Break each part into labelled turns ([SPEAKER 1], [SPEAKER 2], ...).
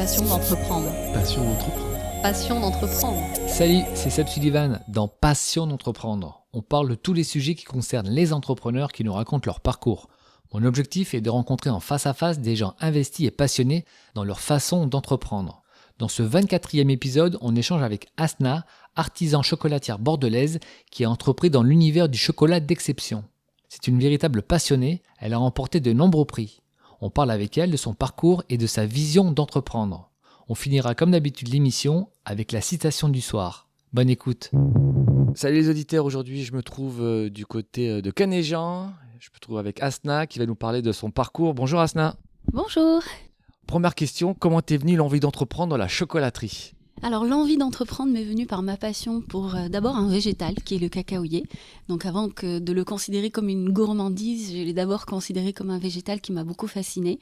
[SPEAKER 1] passion d'entreprendre.
[SPEAKER 2] Passion d'entreprendre.
[SPEAKER 1] Passion d'entreprendre.
[SPEAKER 3] Salut, c'est Seb Sullivan dans Passion d'entreprendre. On parle de tous les sujets qui concernent les entrepreneurs qui nous racontent leur parcours. Mon objectif est de rencontrer en face à face des gens investis et passionnés dans leur façon d'entreprendre. Dans ce 24e épisode, on échange avec Asna, artisan chocolatière bordelaise qui a entrepris dans l'univers du chocolat d'exception. C'est une véritable passionnée, elle a remporté de nombreux prix. On parle avec elle de son parcours et de sa vision d'entreprendre. On finira comme d'habitude l'émission avec la citation du soir. Bonne écoute. Salut les auditeurs, aujourd'hui je me trouve du côté de Canéjan. Je me trouve avec Asna qui va nous parler de son parcours. Bonjour Asna.
[SPEAKER 1] Bonjour.
[SPEAKER 3] Première question, comment t'es venue l'envie d'entreprendre dans la chocolaterie ?
[SPEAKER 1] Alors l'envie d'entreprendre m'est venue par ma passion pour d'abord un végétal qui est le cacaoyer. Donc avant que de le considérer comme une gourmandise, je l'ai d'abord considéré comme un végétal qui m'a beaucoup fascinée.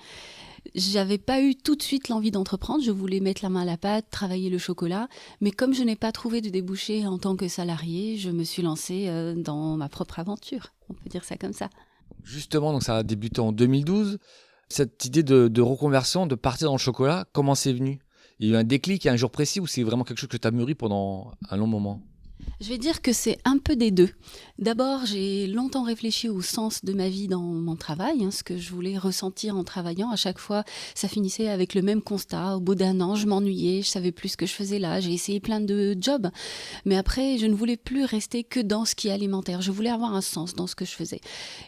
[SPEAKER 1] J'avais pas eu tout de suite l'envie d'entreprendre, je voulais mettre la main à la pâte, travailler le chocolat, mais comme je n'ai pas trouvé de débouché en tant que salariée, je me suis lancée dans ma propre aventure, on peut dire ça comme ça.
[SPEAKER 3] Justement, donc ça a débuté en 2012. Cette idée de reconversion, de partir dans le chocolat, comment c'est venu ? Il y a eu un déclic, il y a un jour précis ou c'est vraiment quelque chose que tu as mûri pendant un long moment ?
[SPEAKER 1] Je vais dire que c'est un peu des deux. D'abord, j'ai longtemps réfléchi au sens de ma vie dans mon travail, ce que je voulais ressentir en travaillant. À chaque fois, ça finissait avec le même constat. Au bout d'un an, je m'ennuyais, je savais plus ce que je faisais là. J'ai essayé plein de jobs, mais après, je ne voulais plus rester que dans ce qui est alimentaire. Je voulais avoir un sens dans ce que je faisais.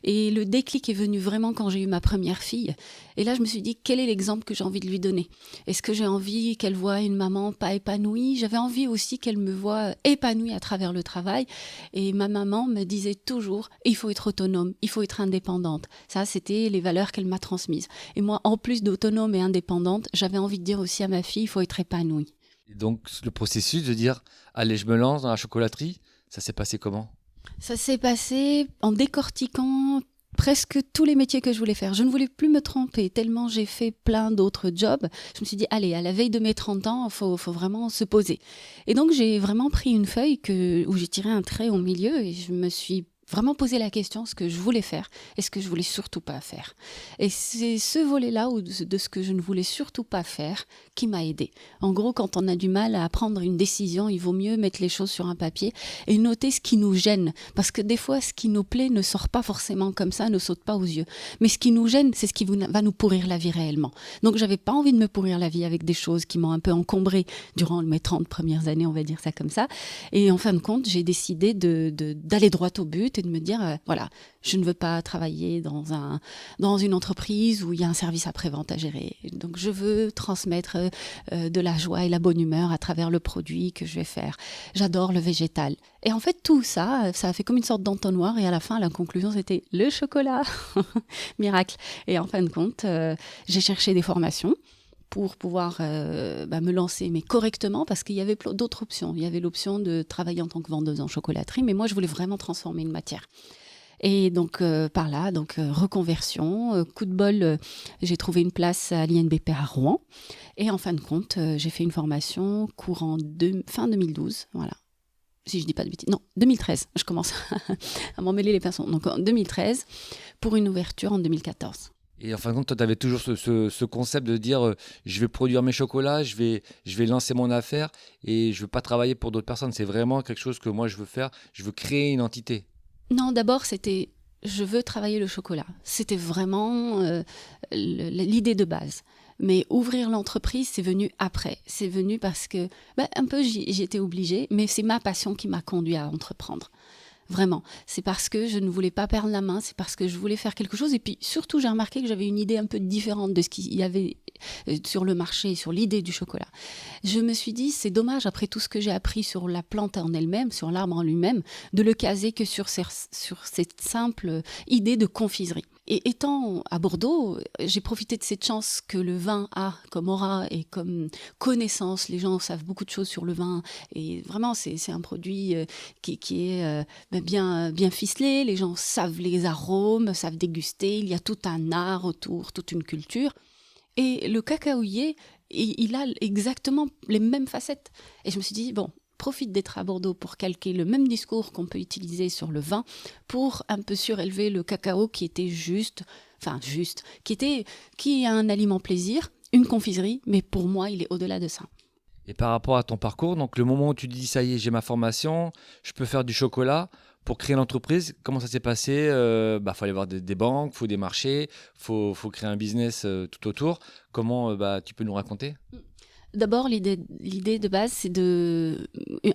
[SPEAKER 1] Et le déclic est venu vraiment quand j'ai eu ma première fille. Et là, je me suis dit, quel est l'exemple que j'ai envie de lui donner ? Est-ce que j'ai envie qu'elle voie une maman pas épanouie ? J'avais envie aussi qu'elle me voie épanouie à travers le travail. Et ma maman me disait toujours, il faut être autonome, il faut être indépendante. Ça, c'était les valeurs qu'elle m'a transmises. Et moi, en plus d'autonome et indépendante, j'avais envie de dire aussi à ma fille, il faut être épanouie.
[SPEAKER 3] Et donc, le processus de dire, allez, je me lance dans la chocolaterie, ça s'est passé comment ?
[SPEAKER 1] Ça s'est passé en décortiquant presque tous les métiers que je voulais faire. Je ne voulais plus me tromper, tellement j'ai fait plein d'autres jobs. Je me suis dit, allez, à la veille de mes 30 ans, il faut vraiment se poser. Et donc, j'ai vraiment pris une feuille où j'ai tiré un trait au milieu et je me suis vraiment posé la question, ce que je voulais faire et ce que je voulais surtout pas faire. Et c'est ce volet-là de ce que je ne voulais surtout pas faire qui m'a aidée. En gros, quand on a du mal à prendre une décision, il vaut mieux mettre les choses sur un papier et noter ce qui nous gêne. Parce que des fois, ce qui nous plaît ne sort pas forcément comme ça, ne saute pas aux yeux. Mais ce qui nous gêne, c'est ce qui va nous pourrir la vie réellement. Donc, j'avais pas envie de me pourrir la vie avec des choses qui m'ont un peu encombrée durant mes 30 premières années, on va dire ça comme ça. Et en fin de compte, j'ai décidé d'aller droit au but et de me dire, voilà, je ne veux pas travailler dans une entreprise où il y a un service après-vente à gérer. Donc, je veux transmettre de la joie et la bonne humeur à travers le produit que je vais faire. J'adore le végétal. Et en fait, tout ça, ça a fait comme une sorte d'entonnoir. Et à la fin, la conclusion, c'était le chocolat. Miracle. Et en fin de compte, j'ai cherché des formations pour pouvoir me lancer, mais correctement, parce qu'il y avait d'autres options. Il y avait l'option de travailler en tant que vendeuse en chocolaterie, mais moi, je voulais vraiment transformer une matière. Et donc, par là, reconversion, coup de bol, j'ai trouvé une place à l'INBP à Rouen. Et en fin de compte, j'ai fait une formation courant fin 2012, voilà. Si je dis pas de bêtises. Non, 2013, je commence à m'en mêler les pinceaux. Donc, en 2013, pour une ouverture en 2014.
[SPEAKER 3] Et en fin de compte, toi, tu avais toujours ce concept de dire je vais produire mes chocolats, je vais lancer mon affaire et je ne veux pas travailler pour d'autres personnes. C'est vraiment quelque chose que moi, je veux faire. Je veux créer une entité.
[SPEAKER 1] Non, d'abord, c'était je veux travailler le chocolat. C'était vraiment l'idée de base. Mais ouvrir l'entreprise, c'est venu après. C'est venu parce que, un peu, j'y étais obligée, mais c'est ma passion qui m'a conduit à entreprendre. Vraiment, c'est parce que je ne voulais pas perdre la main, c'est parce que je voulais faire quelque chose. Et puis surtout, j'ai remarqué que j'avais une idée un peu différente de ce qu'il y avait sur le marché, sur l'idée du chocolat. Je me suis dit, c'est dommage, après tout ce que j'ai appris sur la plante en elle-même, sur l'arbre en lui-même, de le caser que sur cette simple idée de confiserie. Et étant à Bordeaux, j'ai profité de cette chance que le vin a comme aura et comme connaissance. Les gens savent beaucoup de choses sur le vin et vraiment c'est un produit qui est bien ficelé. Les gens savent les arômes, savent déguster. Il y a tout un art autour, toute une culture. Et le cacaoyer, il a exactement les mêmes facettes. Et je me suis dit, bon, profite d'être à Bordeaux pour calquer le même discours qu'on peut utiliser sur le vin pour un peu surélever le cacao qui était qui est un aliment plaisir une confiserie, mais pour moi, il est au-delà de ça.
[SPEAKER 2] Et par rapport à ton parcours, donc le moment où tu te dis ça y est, j'ai ma formation, je peux faire du chocolat. Pour créer l'entreprise, comment ça s'est passé? Faut aller voir des banques, faut des marchés, faut créer un business tout autour. Comment tu peux nous raconter?
[SPEAKER 1] D'abord, l'idée de base,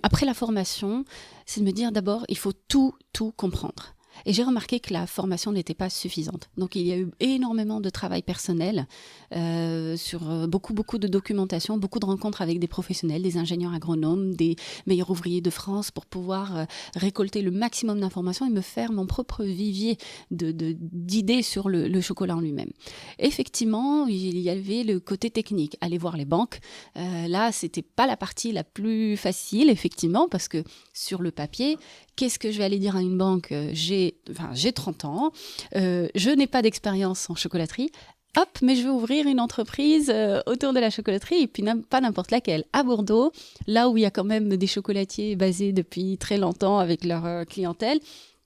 [SPEAKER 1] après la formation, c'est de me dire d'abord, il faut tout comprendre. Et j'ai remarqué que la formation n'était pas suffisante. Donc, il y a eu énormément de travail personnel sur beaucoup de documentation, beaucoup de rencontres avec des professionnels, des ingénieurs agronomes, des meilleurs ouvriers de France pour pouvoir récolter le maximum d'informations et me faire mon propre vivier d'idées sur le chocolat en lui-même. Effectivement, il y avait le côté technique. Aller voir les banques, là, c'était pas la partie la plus facile, effectivement, parce que sur le papier, qu'est-ce que je vais aller dire à une banque? J'ai 30 ans, je n'ai pas d'expérience en chocolaterie. Hop, mais je vais ouvrir une entreprise autour de la chocolaterie, et puis pas n'importe laquelle. À Bordeaux, là où il y a quand même des chocolatiers basés depuis très longtemps avec leur clientèle,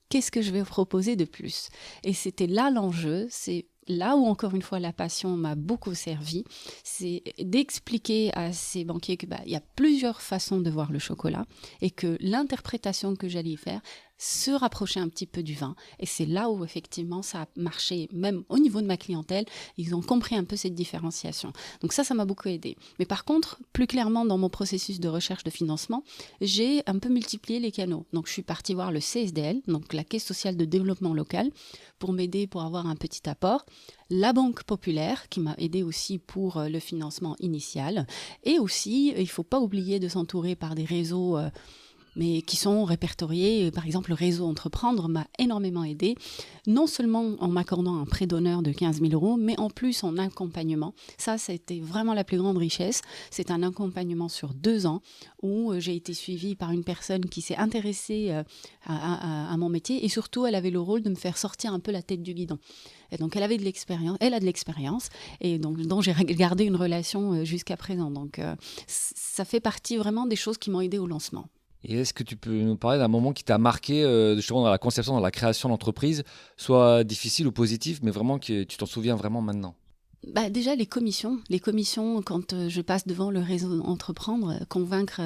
[SPEAKER 1] qu'est-ce que je vais proposer de plus? Et c'était là l'enjeu, c'est là où, encore une fois, la passion m'a beaucoup servi, c'est d'expliquer à ces banquiers que il y a plusieurs façons de voir le chocolat et que l'interprétation que j'allais y faire se rapprochait un petit peu du vin. Et c'est là où, effectivement, ça a marché, même au niveau de ma clientèle, ils ont compris un peu cette différenciation. Donc ça m'a beaucoup aidé. Mais par contre, plus clairement, dans mon processus de recherche de financement, j'ai un peu multiplié les canaux. Donc je suis partie voir le CSDL, donc la Caisse sociale de développement local, pour m'aider pour avoir un petit apport. La Banque Populaire, qui m'a aidé aussi pour le financement initial. Et aussi, il ne faut pas oublier de s'entourer par des réseaux mais qui sont répertoriés. Par exemple, le réseau Entreprendre m'a énormément aidé, non seulement en m'accordant un prêt d'honneur de 15 000 euros, mais en plus en accompagnement. Ça a été vraiment la plus grande richesse. C'est un accompagnement sur 2 ans où j'ai été suivie par une personne qui s'est intéressée à mon métier et surtout, elle avait le rôle de me faire sortir un peu la tête du guidon. Et donc, elle a de l'expérience et donc, dont j'ai gardé une relation jusqu'à présent. Donc, ça fait partie vraiment des choses qui m'ont aidé au lancement.
[SPEAKER 2] Et est-ce que tu peux nous parler d'un moment qui t'a marqué justement dans la conception, dans la création d'entreprise, soit difficile ou positif, mais vraiment que tu t'en souviens vraiment maintenant?
[SPEAKER 1] Déjà, les commissions, quand je passe devant le réseau Entreprendre, convaincre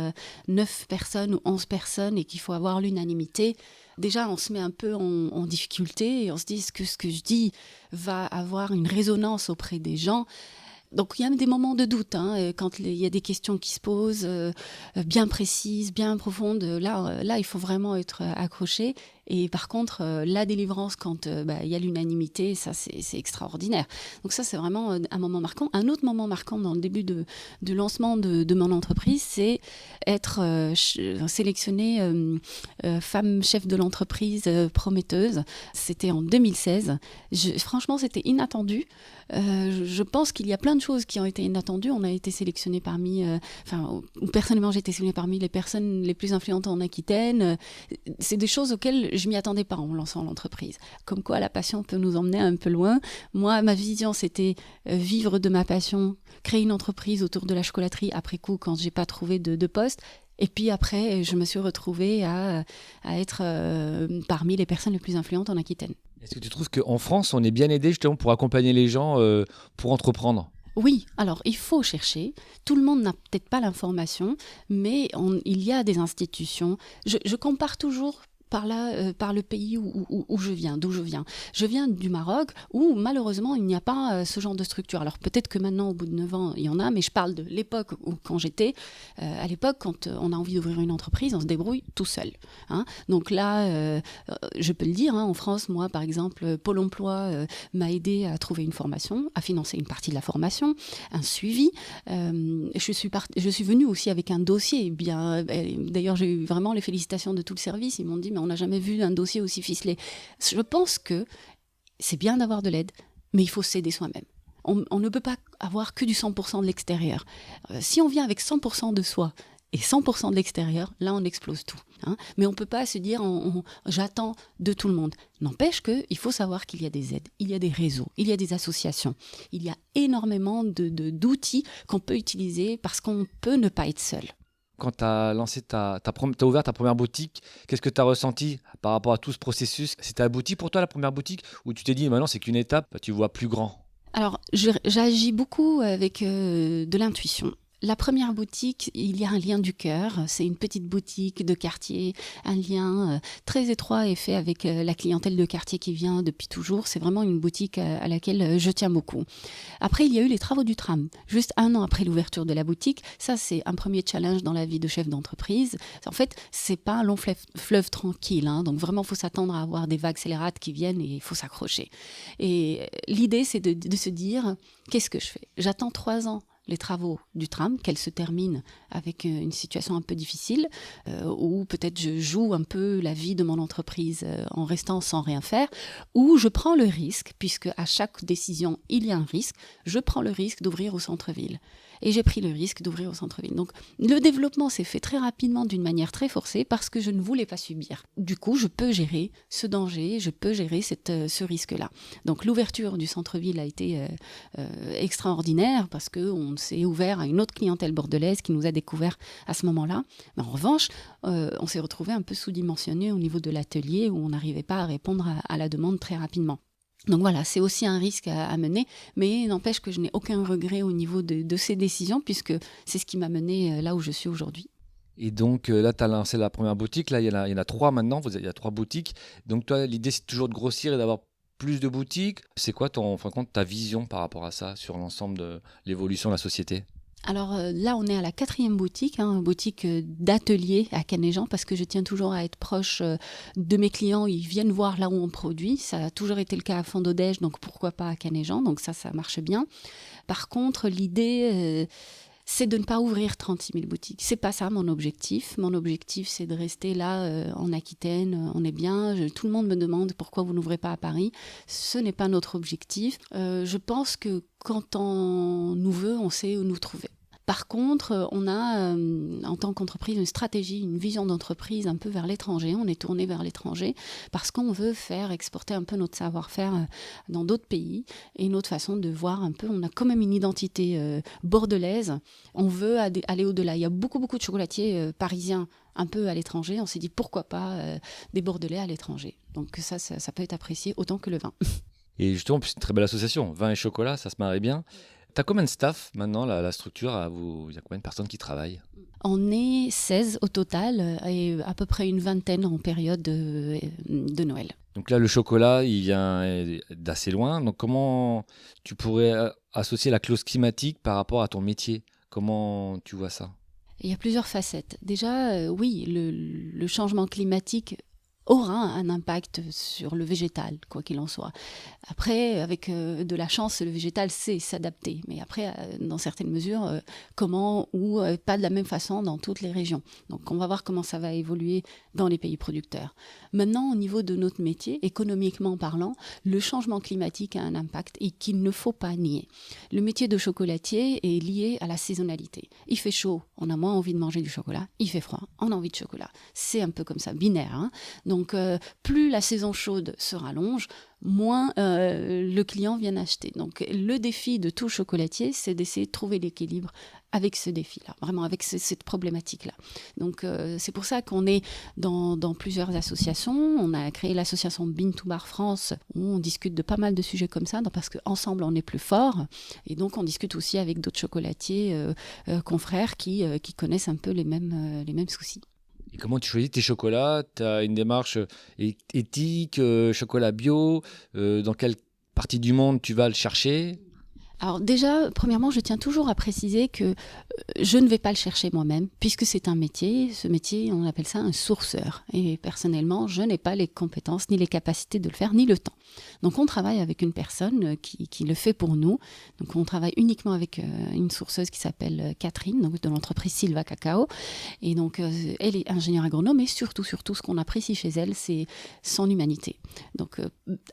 [SPEAKER 1] 9 personnes ou 11 personnes et qu'il faut avoir l'unanimité, déjà, on se met un peu en difficulté et on se dit que ce que je dis va avoir une résonance auprès des gens. Donc, il y a des moments de doute, quand il y a des questions qui se posent, bien précises, bien profondes. Là, il faut vraiment être accroché. Et par contre, la délivrance, quand il y a l'unanimité, ça, c'est extraordinaire. Donc ça, c'est vraiment un moment marquant. Un autre moment marquant dans le début du lancement de mon entreprise, c'est être sélectionnée femme chef de l'entreprise prometteuse. C'était en 2016. Franchement, c'était inattendu. Je pense qu'il y a plein de choses qui ont été inattendues. On a été sélectionnés personnellement, j'ai été sélectionnée parmi les personnes les plus influentes en Aquitaine. C'est des choses auxquelles je m'y attendais pas en lançant l'entreprise. Comme quoi, la passion peut nous emmener un peu loin. Moi, ma vision, c'était vivre de ma passion, créer une entreprise autour de la chocolaterie après coup, quand j'ai pas trouvé de poste. Et puis après, je me suis retrouvée à être parmi les personnes les plus influentes en Aquitaine.
[SPEAKER 2] Est-ce que tu trouves qu'en France, on est bien aidé justement pour accompagner les gens pour entreprendre?
[SPEAKER 1] Oui, alors il faut chercher. Tout le monde n'a peut-être pas l'information, mais il y a des institutions. Je compare toujours par le pays d'où je viens. Je viens du Maroc où malheureusement il n'y a pas ce genre de structure. Alors peut-être que maintenant au bout de 9 ans il y en a, mais je parle de l'époque où quand j'étais, à l'époque quand on a envie d'ouvrir une entreprise, on se débrouille tout seul. Donc là, je peux le dire, en France, moi par exemple, Pôle emploi m'a aidé à trouver une formation, à financer une partie de la formation, un suivi. Je suis venue aussi avec un dossier. D'ailleurs, j'ai eu vraiment les félicitations de tout le service. Ils m'ont dit, mais on n'a jamais vu un dossier aussi ficelé. Je pense que c'est bien d'avoir de l'aide, mais il faut s'aider soi-même. On ne peut pas avoir que du 100% de l'extérieur. Si on vient avec 100% de soi et 100% de l'extérieur, là, on explose tout. Mais on ne peut pas se dire j'attends de tout le monde. N'empêche qu'il faut savoir qu'il y a des aides, il y a des réseaux, il y a des associations. Il y a énormément d'outils qu'on peut utiliser parce qu'on peut ne pas être seul.
[SPEAKER 2] Quand tu as lancé t'as ouvert ta première boutique, qu'est-ce que tu as ressenti par rapport à tout ce processus? C'était abouti pour toi la première boutique ou tu t'es dit maintenant c'est qu'une étape, tu vois plus grand?
[SPEAKER 1] Alors, j'agis beaucoup avec de l'intuition. La première boutique, il y a un lien du cœur. C'est une petite boutique de quartier, un lien très étroit est fait avec la clientèle de quartier qui vient depuis toujours. C'est vraiment une boutique à laquelle je tiens beaucoup. Après, il y a eu les travaux du tram. Juste 1 an après l'ouverture de la boutique, ça c'est un premier challenge dans la vie de chef d'entreprise. En fait, c'est pas un long fleuve tranquille, hein. Donc vraiment, il faut s'attendre à avoir des vagues scélérates qui viennent et il faut s'accrocher. Et l'idée, c'est de se dire, qu'est-ce que je fais ? J'attends 3 ans les travaux du tram, qu'elles se terminent avec une situation un peu difficile, ou peut-être je joue un peu la vie de mon entreprise en restant sans rien faire, ou je prends le risque, puisque à chaque décision, il y a un risque, je prends le risque d'ouvrir au centre-ville. Et j'ai pris le risque d'ouvrir au centre-ville. Donc le développement s'est fait très rapidement d'une manière très forcée parce que je ne voulais pas subir. Du coup, je peux gérer ce danger, je peux gérer ce risque-là. Donc l'ouverture du centre-ville a été extraordinaire parce qu'on s'est ouvert à une autre clientèle bordelaise qui nous a découvert à ce moment-là. Mais en revanche, on s'est retrouvé un peu sous-dimensionné au niveau de l'atelier où on n'arrivait pas à répondre à la demande très rapidement. Donc voilà, c'est aussi un risque à mener, mais n'empêche que je n'ai aucun regret au niveau de ces décisions, puisque c'est ce qui m'a mené là où je suis aujourd'hui.
[SPEAKER 2] Et donc là, tu as lancé la première boutique. Là, il y en a 3 maintenant. Il y a 3 boutiques. Donc toi, l'idée, c'est toujours de grossir et d'avoir plus de boutiques. C'est quoi ta vision par rapport à ça, sur l'ensemble de l'évolution de la société ?
[SPEAKER 1] Alors là, on est à la 4e boutique, boutique d'atelier à Canéjan, parce que je tiens toujours à être proche de mes clients. Ils viennent voir là où on produit. Ça a toujours été le cas à Fond-d'Odège, donc pourquoi pas à Canéjan. Donc ça marche bien. Par contre, l'idée, c'est de ne pas ouvrir 36 000 boutiques. C'est pas ça mon objectif. Mon objectif, c'est de rester là en Aquitaine. On est bien. Tout le monde me demande pourquoi vous n'ouvrez pas à Paris. Ce n'est pas notre objectif. Je pense que quand on nous veut, on sait où nous trouver. Par contre, on a, en tant qu'entreprise, une stratégie, une vision d'entreprise un peu vers l'étranger. On est tourné vers l'étranger parce qu'on veut faire exporter un peu notre savoir-faire dans d'autres pays et notre façon de voir un peu. On a quand même une identité bordelaise. On veut aller au-delà. Il y a beaucoup de chocolatiers parisiens un peu à l'étranger. On s'est dit pourquoi pas des Bordelais à l'étranger. Donc ça peut être apprécié autant que le vin.
[SPEAKER 2] Et justement, c'est une très belle association. Vin et chocolat, ça se marie bien. Tu as combien de staff maintenant, la structure il y a combien de personnes qui travaillent ?
[SPEAKER 1] On est 16 au total et à peu près une vingtaine en période de Noël.
[SPEAKER 2] Donc là, le chocolat, il vient d'assez loin. Donc comment tu pourrais associer la clause climatique par rapport à ton métier ? Comment tu vois ça ?
[SPEAKER 1] Il y a plusieurs facettes. Déjà, oui, le changement climatique aura un impact sur le végétal, quoi qu'il en soit. Après, avec de la chance, le végétal sait s'adapter. Mais après, dans certaines mesures, comment ou pas de la même façon dans toutes les régions. Donc, on va voir comment ça va évoluer dans les pays producteurs. Maintenant, au niveau de notre métier, économiquement parlant, le changement climatique a un impact et qu'il ne faut pas nier. Le métier de chocolatier est lié à la saisonnalité. Il fait chaud, on a moins envie de manger du chocolat. Il fait froid, on a envie de chocolat. C'est un peu comme ça, binaire, hein. Donc, plus la saison chaude se rallonge, moins le client vient acheter. Donc, le défi de tout chocolatier, c'est d'essayer de trouver l'équilibre avec ce défi-là, vraiment avec cette problématique-là. Donc, c'est pour ça qu'on est dans plusieurs associations. On a créé l'association Bean to Bar France, où on discute de pas mal de sujets comme ça, parce qu'ensemble, on est plus fort. Et donc, on discute aussi avec d'autres chocolatiers confrères qui connaissent un peu les mêmes soucis.
[SPEAKER 2] Et comment tu choisis tes chocolats ? Tu as une démarche éthique, chocolat bio, dans quelle partie du monde tu vas le chercher ?
[SPEAKER 1] Alors déjà, premièrement, je tiens toujours à préciser que je ne vais pas le chercher moi-même, puisque c'est un métier. Ce métier, on appelle ça un sourceur. Et personnellement, je n'ai pas les compétences, ni les capacités de le faire, ni le temps. Donc on travaille avec une personne qui le fait pour nous. Donc on travaille uniquement avec une sourceuse qui s'appelle Catherine, donc de l'entreprise Silva Cacao. Et donc elle est ingénieure agronome, et surtout ce qu'on apprécie chez elle, c'est son humanité. Donc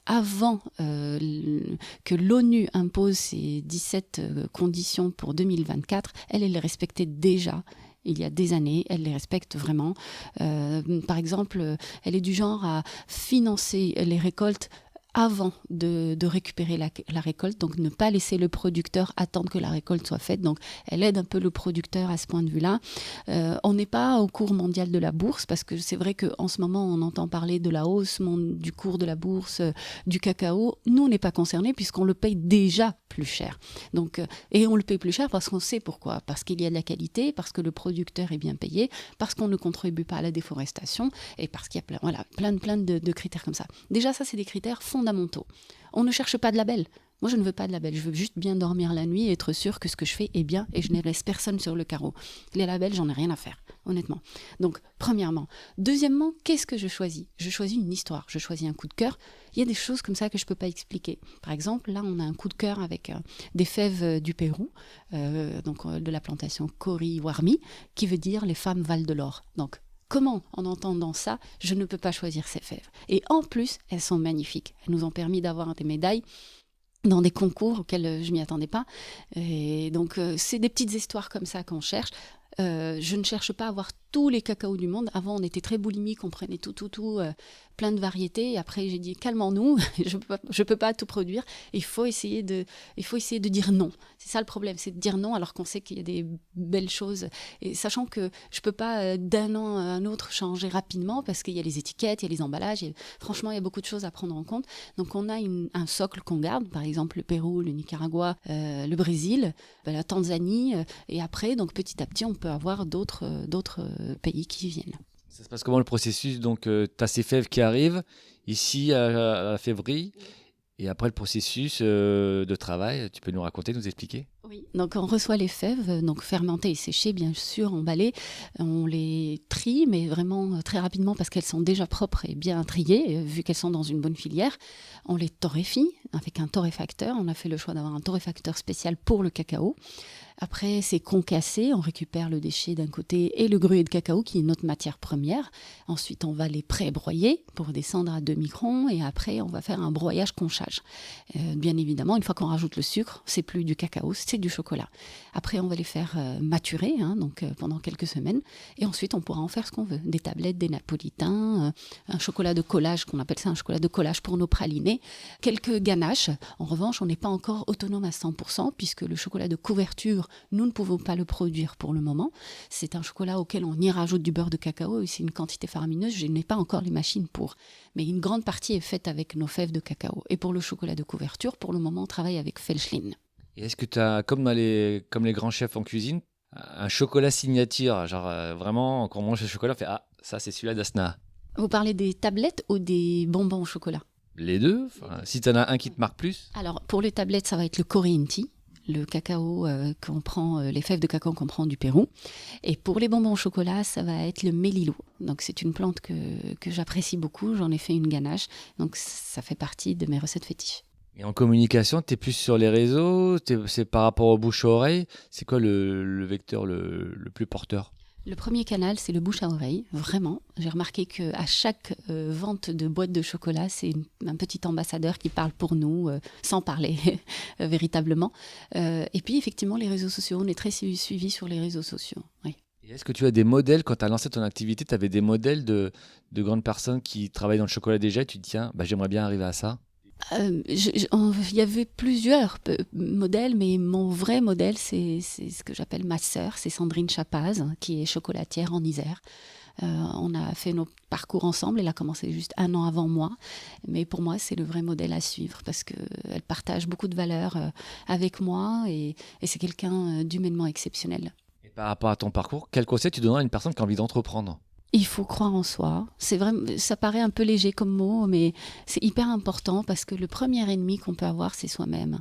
[SPEAKER 1] avant que l'ONU impose ses 17 conditions pour 2024, elle les respectait déjà. Il y a des années, elle les respecte vraiment. Par exemple, elle est du genre à financer les récoltes avant de récupérer la récolte, donc ne pas laisser le producteur attendre que la récolte soit faite. Donc elle aide un peu le producteur à ce point de vue-là. On n'est pas au cours mondial de la bourse, parce que c'est vrai qu'en ce moment on entend parler de la hausse du cours de la bourse du cacao. Nous on n'est pas concernés puisqu'on le paye déjà plus cher. Donc, et on le paye plus cher parce qu'on sait pourquoi. Parce qu'il y a de la qualité, parce que le producteur est bien payé, parce qu'on ne contribue pas à la déforestation et parce qu'il y a plein de critères comme ça. Déjà ça c'est des critères fondamentaux. On ne cherche pas de label. Moi, je ne veux pas de label. Je veux juste bien dormir la nuit et être sûr que ce que je fais est bien et je ne laisse personne sur le carreau. Les labels, j'en ai rien à faire, honnêtement. Donc, premièrement. Deuxièmement, qu'est-ce que je choisis ? Je choisis une histoire. Je choisis un coup de cœur. Il y a des choses comme ça que je ne peux pas expliquer. Par exemple, là, on a un coup de cœur avec des fèves du Pérou, de la plantation Cori-Warmi, qui veut dire les femmes valent de l'or. Donc, comment, en entendant ça, je ne peux pas choisir ces fèves. Et en plus, elles sont magnifiques. Elles nous ont permis d'avoir des médailles dans des concours auxquels je m'y attendais pas. Et donc, c'est des petites histoires comme ça qu'on cherche. Je ne cherche pas à avoir tous les cacaos du monde. Avant, on était très boulimique, on prenait tout, plein de variétés. Et après, j'ai dit, calmons-nous, je peux pas tout produire. Il faut essayer de dire non. C'est ça le problème, c'est de dire non alors qu'on sait qu'il y a des belles choses. Et sachant que je peux pas d'un an à un autre changer rapidement parce qu'il y a les étiquettes, il y a les emballages. Franchement, il y a beaucoup de choses à prendre en compte. Donc, on a un socle qu'on garde, par exemple le Pérou, le Nicaragua, le Brésil, la Tanzanie. Et après, donc petit à petit, on peut avoir d'autres pays qui viennent.
[SPEAKER 2] Ça se passe comment le processus ? Donc, tu as ces fèves qui arrivent ici à février. Et après le processus de travail, tu peux nous raconter, nous expliquer ?
[SPEAKER 1] Oui, donc on reçoit les fèves, donc fermentées et séchées, bien sûr, emballées. On les trie, mais vraiment très rapidement parce qu'elles sont déjà propres et bien triées, vu qu'elles sont dans une bonne filière. On les torréfie avec un torréfacteur. On a fait le choix d'avoir un torréfacteur spécial pour le cacao. Après, c'est concassé, on récupère le déchet d'un côté et le gruau de cacao qui est notre matière première. Ensuite, on va les pré-broyer pour descendre à 2 microns et après, on va faire un broyage conchage. Bien évidemment, une fois qu'on rajoute le sucre, c'est plus du cacao, c'est du chocolat. Après, on va les faire maturer pendant quelques semaines et ensuite, on pourra en faire ce qu'on veut. Des tablettes, des napolitains, un chocolat de collage, qu'on appelle ça un chocolat de collage pour nos pralinés, quelques ganaches. En revanche, on n'est pas encore autonome à 100% puisque le chocolat de couverture, nous ne pouvons pas le produire pour le moment. C'est un chocolat auquel on y rajoute du beurre de cacao et c'est une quantité faramineuse. Je n'ai pas encore les machines pour. Mais une grande partie est faite avec nos fèves de cacao. Et pour le chocolat de couverture, pour le moment, on travaille avec Felschlin.
[SPEAKER 2] Et est-ce que tu as, comme les grands chefs en cuisine, un chocolat signature, genre vraiment, quand on mange le chocolat, on fait « Ah, ça c'est celui-là d'Asna ».
[SPEAKER 1] Vous parlez des tablettes ou des bonbons au chocolat ?
[SPEAKER 2] Les deux, si tu en as un qui te marque plus.
[SPEAKER 1] Alors, pour les tablettes, ça va être le Corinti, le cacao les fèves de cacao qu'on prend du Pérou. Et pour les bonbons au chocolat, ça va être le mélilou. Donc, c'est une plante que j'apprécie beaucoup. J'en ai fait une ganache. Donc, ça fait partie de mes recettes fétiches.
[SPEAKER 2] Et en communication, tu es plus sur les réseaux, c'est par rapport au bouche à oreille. C'est quoi le vecteur le plus porteur ?
[SPEAKER 1] Le premier canal, c'est le bouche à oreille, vraiment. J'ai remarqué qu'à chaque vente de boîte de chocolat, c'est un petit ambassadeur qui parle pour nous, sans parler véritablement. Et puis, effectivement, les réseaux sociaux, on est très suivis sur les réseaux sociaux. Oui.
[SPEAKER 2] Et est-ce que tu as des modèles, quand tu as lancé ton activité, tu avais des modèles de grandes personnes qui travaillent dans le chocolat déjà, et tu te dis, tiens, j'aimerais bien arriver à ça ?
[SPEAKER 1] Il y avait plusieurs modèles, mais mon vrai modèle, c'est ce que j'appelle ma sœur, c'est Sandrine Chapaz, qui est chocolatière en Isère. On a fait nos parcours ensemble, elle a commencé juste 1 an avant moi, mais pour moi c'est le vrai modèle à suivre parce qu'elle partage beaucoup de valeurs avec moi et c'est quelqu'un d'humainement exceptionnel.
[SPEAKER 2] Et par rapport à ton parcours, quel conseil tu donnerais à une personne qui a envie d'entreprendre ?
[SPEAKER 1] Il faut croire en soi. C'est vrai, ça paraît un peu léger comme mot, mais c'est hyper important parce que le premier ennemi qu'on peut avoir, c'est soi-même.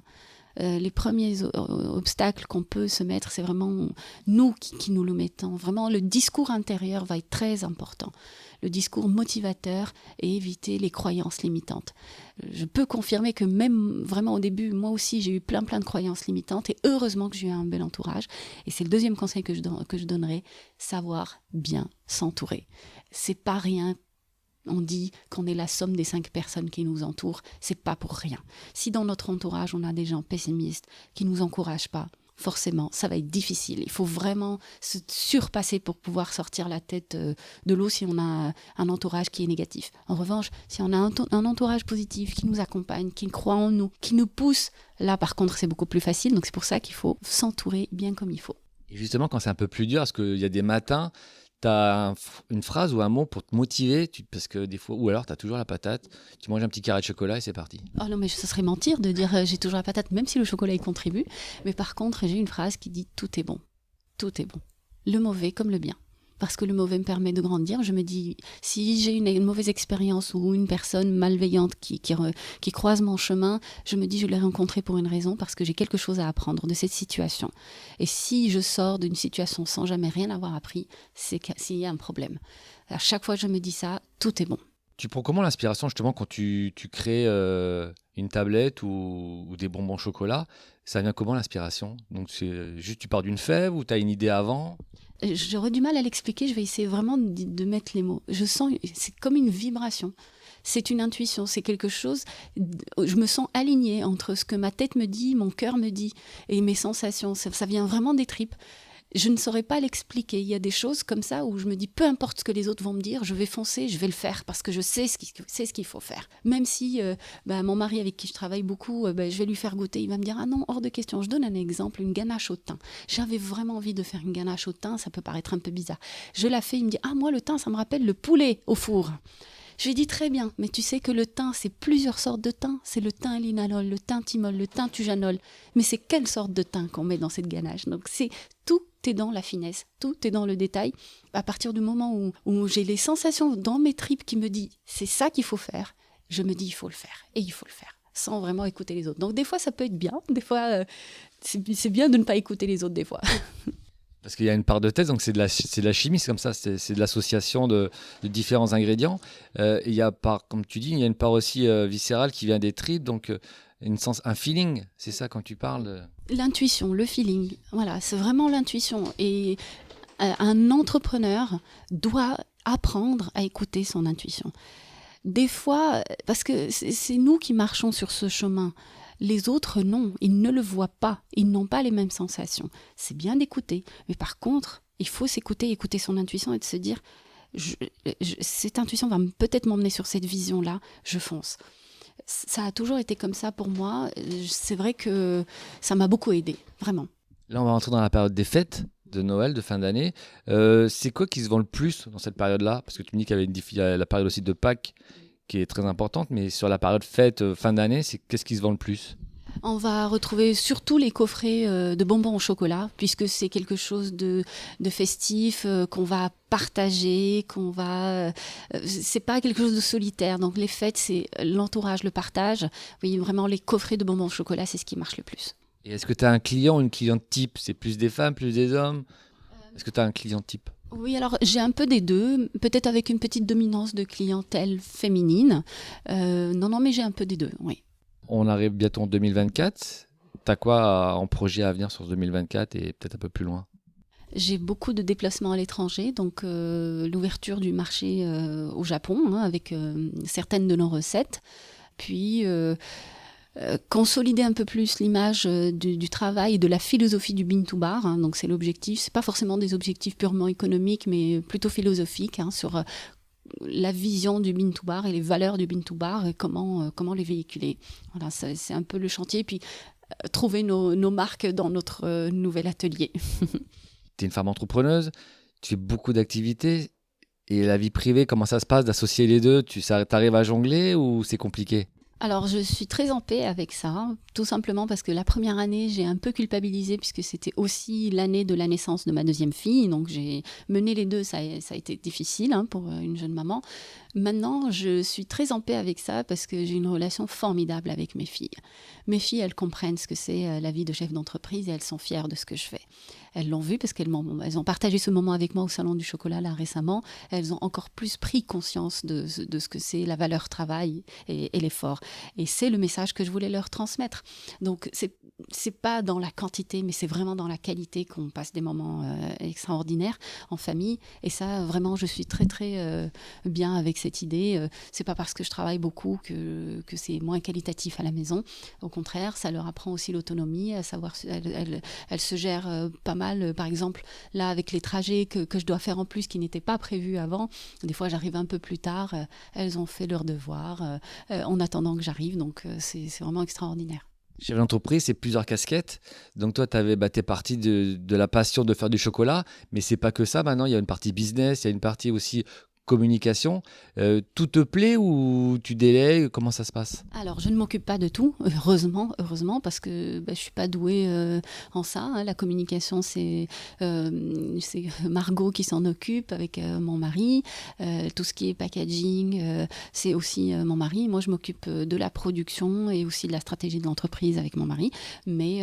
[SPEAKER 1] Les premiers obstacles qu'on peut se mettre, c'est vraiment nous qui nous le mettons. Vraiment, le discours intérieur va être très important. Le discours motivateur et éviter les croyances limitantes. Je peux confirmer que même vraiment au début, moi aussi, j'ai eu plein de croyances limitantes et heureusement que j'ai eu un bel entourage. Et c'est le deuxième conseil que je donnerais, savoir bien s'entourer. C'est pas rien. On dit qu'on est la somme des 5 personnes qui nous entourent, c'est pas pour rien. Si dans notre entourage, on a des gens pessimistes qui nous encouragent pas, forcément, ça va être difficile. Il faut vraiment se surpasser pour pouvoir sortir la tête de l'eau si on a un entourage qui est négatif. En revanche, si on a un entourage positif qui nous accompagne, qui croit en nous, qui nous pousse, là par contre c'est beaucoup plus facile. Donc c'est pour ça qu'il faut s'entourer bien comme il faut.
[SPEAKER 2] Et justement, quand c'est un peu plus dur, parce qu'il y a des matins, tu as une phrase ou un mot pour te motiver, parce que des fois, ou alors tu as toujours la patate, tu manges un petit carré de chocolat et c'est parti.
[SPEAKER 1] Oh non, mais ce serait mentir de dire j'ai toujours la patate, même si le chocolat y contribue. Mais par contre, j'ai une phrase qui dit tout est bon. Tout est bon. Le mauvais comme le bien. Parce que le mauvais me permet de grandir. Je me dis, si j'ai une mauvaise expérience ou une personne malveillante qui croise mon chemin, je me dis, je l'ai rencontré pour une raison, parce que j'ai quelque chose à apprendre de cette situation. Et si je sors d'une situation sans jamais rien avoir appris, c'est qu'il y a un problème. À chaque fois que je me dis ça, tout est bon.
[SPEAKER 2] Tu prends comment l'inspiration justement quand tu crées une tablette ou des bonbons au chocolat? Ça vient comment l'inspiration? Donc c'est juste tu pars d'une fève ou tu as une idée avant?
[SPEAKER 1] J'aurais du mal à l'expliquer, je vais essayer vraiment de mettre les mots. Je sens, c'est comme une vibration. C'est une intuition, c'est quelque chose. Je me sens alignée entre ce que ma tête me dit, mon cœur me dit et mes sensations. Ça vient vraiment des tripes. Je ne saurais pas l'expliquer. Il y a des choses comme ça où je me dis, peu importe ce que les autres vont me dire, je vais foncer, je vais le faire parce que je sais ce qu'il faut faire. Même si mon mari avec qui je travaille beaucoup, je vais lui faire goûter, il va me dire, ah non, hors de question. Je donne un exemple, une ganache au thym. J'avais vraiment envie de faire une ganache au thym, ça peut paraître un peu bizarre. Je la fais, il me dit, ah moi le thym, ça me rappelle le poulet au four. Je lui dis très bien, mais tu sais que le thym, c'est plusieurs sortes de thym. C'est le thym linalol, le thym thymol, le thym tujanol. Mais c'est quelle sorte de thym qu'on met dans cette ganache? Donc tout est dans la finesse, tout est dans le détail. À partir du moment où j'ai les sensations dans mes tripes qui me disent c'est ça qu'il faut faire, je me dis il faut le faire, et il faut le faire, sans vraiment écouter les autres. Donc des fois ça peut être bien, des fois c'est bien de ne pas écouter les autres des fois.
[SPEAKER 2] Parce qu'il y a une part de test, donc c'est de la chimie, c'est comme ça, c'est de l'association de différents ingrédients. Il y a comme tu dis, il y a une part aussi viscérale qui vient des tripes, donc un feeling, c'est ça quand tu parles
[SPEAKER 1] L'intuition, le feeling, voilà, c'est vraiment l'intuition. Et un entrepreneur doit apprendre à écouter son intuition. Des fois, parce que c'est nous qui marchons sur ce chemin. Les autres, non, ils ne le voient pas, ils n'ont pas les mêmes sensations. C'est bien d'écouter, mais par contre, il faut s'écouter, écouter son intuition et de se dire, cette intuition va peut-être m'emmener sur cette vision-là, je fonce. Ça a toujours été comme ça pour moi. C'est vrai que ça m'a beaucoup aidé, vraiment.
[SPEAKER 2] Là, on va rentrer dans la période des fêtes de Noël, de fin d'année. C'est quoi qui se vend le plus dans cette période-là? Parce que tu me dis qu'il y avait la période aussi de Pâques qui est très importante, mais sur la période fête, fin d'année, qu'est-ce qui se vend le plus?
[SPEAKER 1] On va retrouver surtout les coffrets de bonbons au chocolat, puisque c'est quelque chose de festif, qu'on va partager, c'est pas quelque chose de solitaire. Donc les fêtes, c'est l'entourage, le partage. Oui, vraiment les coffrets de bonbons au chocolat, c'est ce qui marche le plus.
[SPEAKER 2] Et est-ce que tu as un client ou une cliente type? C'est plus des femmes, plus des hommes? Est-ce que tu as un client type?
[SPEAKER 1] Oui, alors j'ai un peu des deux, peut-être avec une petite dominance de clientèle féminine. Non, mais j'ai un peu des deux, oui.
[SPEAKER 2] On arrive bientôt en 2024. Tu as quoi en projet à venir sur 2024 et peut-être un peu plus loin?
[SPEAKER 1] J'ai beaucoup de déplacements à l'étranger, donc l'ouverture du marché au Japon, avec certaines de nos recettes. Puis consolider un peu plus l'image du travail et de la philosophie du Bean to Bar. Donc c'est l'objectif. C'est pas forcément des objectifs purement économiques, mais plutôt philosophiques sur la vision du Bean to Bar et les valeurs du Bean to Bar et comment les véhiculer. Voilà, c'est un peu le chantier. Puis trouver nos marques dans notre nouvel atelier.
[SPEAKER 2] Tu es une femme entrepreneuse, tu fais beaucoup d'activités. Et la vie privée, comment ça se passe d'associer les deux? Tu arrives à jongler ou c'est compliqué?
[SPEAKER 1] Alors, je suis très en paix avec ça, tout simplement parce que la première année, j'ai un peu culpabilisé puisque c'était aussi l'année de la naissance de ma deuxième fille. Donc, j'ai mené les deux, ça a été difficile pour une jeune maman. Maintenant, je suis très en paix avec ça parce que j'ai une relation formidable avec mes filles. Mes filles, elles comprennent ce que c'est la vie de chef d'entreprise et elles sont fières de ce que je fais. Elles l'ont vu parce qu'elles ont partagé ce moment avec moi au Salon du Chocolat là récemment. Elles ont encore plus pris conscience de ce que c'est la valeur travail et l'effort. Et c'est le message que je voulais leur transmettre. Donc, c'est pas dans la quantité, mais c'est vraiment dans la qualité qu'on passe des moments extraordinaires en famille. Et ça, vraiment, je suis très, très bien avec cette idée. C'est pas parce que je travaille beaucoup que c'est moins qualitatif à la maison. Au contraire, ça leur apprend aussi l'autonomie, à savoir, elles se gèrent pas mal. Par exemple, là, avec les trajets que je dois faire en plus, qui n'étaient pas prévus avant, des fois, j'arrive un peu plus tard. Elles ont fait leurs devoirs en attendant que j'arrive. Donc, c'est vraiment extraordinaire.
[SPEAKER 2] Chef d'entreprise, c'est plusieurs casquettes. Donc toi, t'es parti de la passion de faire du chocolat, mais c'est pas que ça. Maintenant, il y a une partie business, il y a une partie aussi communication. Tout te plaît ou tu délègues? Comment ça se passe?
[SPEAKER 1] Alors, je ne m'occupe pas de tout, heureusement, parce que je suis pas douée en ça. Hein. La communication, c'est Margot qui s'en occupe avec mon mari. Tout ce qui est packaging, c'est aussi mon mari. Moi, je m'occupe de la production et aussi de la stratégie de l'entreprise avec mon mari. Mais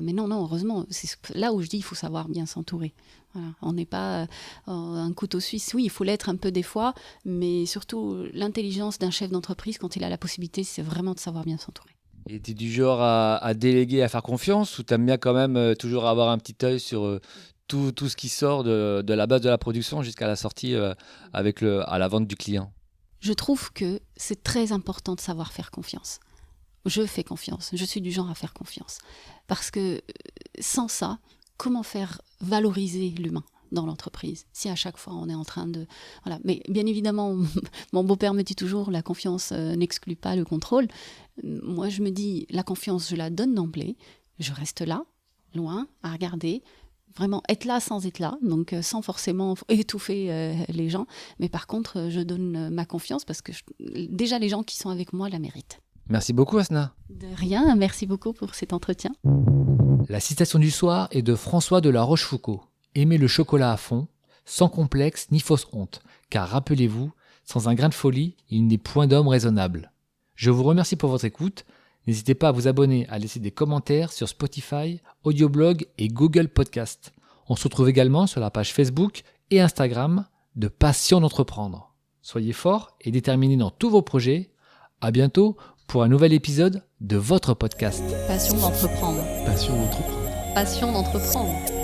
[SPEAKER 1] non, heureusement, c'est là où je dis il faut savoir bien s'entourer. Voilà. On n'est pas un couteau suisse. Oui, il faut l'être un peu des fois, mais surtout l'intelligence d'un chef d'entreprise, quand il a la possibilité, c'est vraiment de savoir bien s'entourer.
[SPEAKER 2] Et tu es du genre à déléguer, à faire confiance, ou tu aimes bien quand même toujours avoir un petit œil sur tout ce qui sort de la base de la production jusqu'à la sortie à la vente du client?
[SPEAKER 1] Je trouve que c'est très important de savoir faire confiance. Je fais confiance, je suis du genre à faire confiance. Parce que sans ça, comment faire valoriser l'humain dans l'entreprise si à chaque fois on est en train de... Voilà. Mais bien évidemment, mon beau-père me dit toujours la confiance n'exclut pas le contrôle. Moi, je me dis la confiance, je la donne d'emblée. Je reste là, loin, à regarder. Vraiment être là sans être là, donc sans forcément étouffer les gens. Mais par contre, je donne ma confiance parce que déjà les gens qui sont avec moi la méritent.
[SPEAKER 2] Merci beaucoup, Asna.
[SPEAKER 1] De rien, merci beaucoup pour cet entretien.
[SPEAKER 3] La citation du soir est de François de La Rochefoucauld. Aimez le chocolat à fond, sans complexe ni fausse honte, car rappelez-vous, sans un grain de folie, il n'est point d'homme raisonnable. Je vous remercie pour votre écoute. N'hésitez pas à vous abonner, à laisser des commentaires sur Spotify, Audioblog et Google Podcast. On se retrouve également sur la page Facebook et Instagram de Passion d'entreprendre. Soyez forts et déterminés dans tous vos projets. À bientôt pour un nouvel épisode de votre podcast.
[SPEAKER 1] Passion d'entreprendre.
[SPEAKER 3] Passion d'entreprendre.
[SPEAKER 1] Passion d'entreprendre.